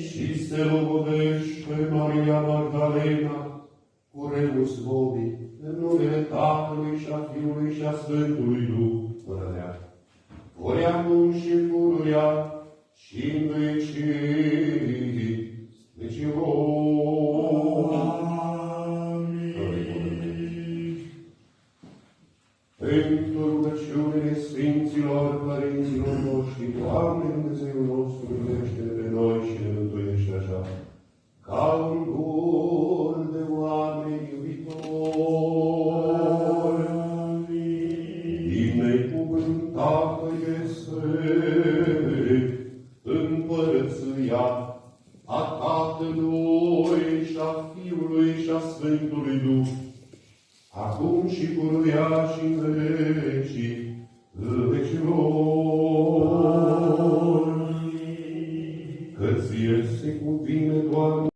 și se logodește Maria Magdalena cu rebus vobii, în numele Tatălui și a Fiului și a Sfântului Duh, fără neam. Ori acum și pururea și în vecii vecilor. Amin. Pentru rugăciunile Sfinților Părinților noștri, Doamne Dumnezeul nostru, iubește pe noi și ne mântuiește așa, ca un bun de oameni iubitori. Binecuvântată este împărăția a Tatălui și a Fiului și a Sfântului Duh, acum și pururea și în vecii vecilor. Că ție se cuvine, Doamne,